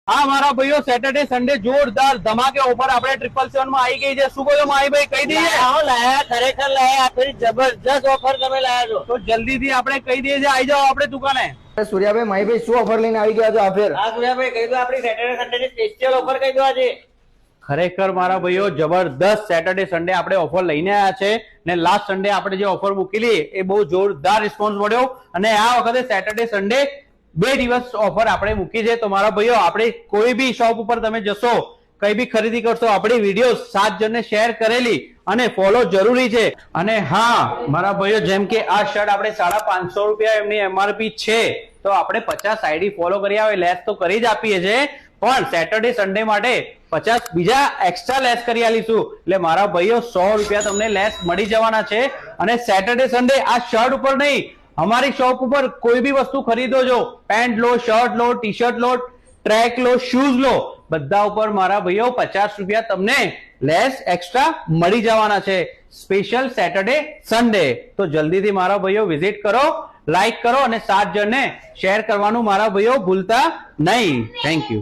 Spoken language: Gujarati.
હા મારા ભાઈઓ, સેટરડે સન્ડે જોરદાર ધમાકે ઓફર આપણે 777 માં આવી ગઈ છે. શું બોલો માહીભાઈ, કહી દઈએ? ખરેખર લાયા, જબરજસ્ત ઓફર તમે લાયા છો. તો જલ્દીથી આપણે કહી દઈએ છે, આવી જાઓ આપણે દુકાને. સૂર્યાભાઈ, માહીભાઈ શું ઓફર લઈને આવી ગયા છો આ ફેર? હા સૂર્યાભાઈ, કહી દો આપણી સેટરડે સન્ડે ની સ્પેશિયલ ઓફર કહી દો આજે. ખરેખર મારા ભાઈઓ, જબરદસ્ત સેટરડે સન્ડે આપણે ઓફર લઈને આવ્યા છે ને લાસ્ટ સન્ડે આપણે જે ઓફર મૂકેલી એ બહુ જોરદાર રિસ્પોન્સ મળ્યો અને આ વખતે સેટરડે સન્ડે 2 દિવસ ઓફર આપણે મૂકી છે. તો મારા ભાઈઓ, આપણે કોઈ બી શોપ ઉપર તમે જશો, કઈ બી ખરીદી કરશો, આપણી વિડીયો 7 જણને શેર કરેલી અને ફોલો જરૂરી છે. અને હા મારા ભાઈઓ, જેમ કે આ શર્ટ આપણે 550 રૂપિયા એમની એમઆરપી છે, તો આપણે 50 આઈડી ફોલો કરી આવે લેસ તો કરી જ આપીએ છીએ, પણ સેટરડે સન્ડે માટે 50 બીજા એક્સ્ટ્રા લેસ કરી આલીશું. એટલે મારા ભાઈઓ 100 રૂપિયા તમને લેસ મળી જવાના છે. અને સેટરડે સન્ડે આ શર્ટ ઉપર નહીં, અમારી શોપ ઉપર કોઈ બી વસ્તુ ખરીદો છો, પેન્ટ લો, શર્ટ લો, ટી શર્ટ લો, ટ્રેક લો, શૂઝ લો, બધા ઉપર મારા ભાઈઓ 50 રૂપિયા તમને લેસ એક્સ્ટ્રા મળી જવાના છે, સ્પેશિયલ સેટરડે સન્ડે. તો જલ્દીથી મારા ભાઈઓ વિઝિટ કરો, લાઈક કરો અને 7 જણને શેર કરવાનું મારા ભાઈઓ ભૂલતા નહીં. Thank you.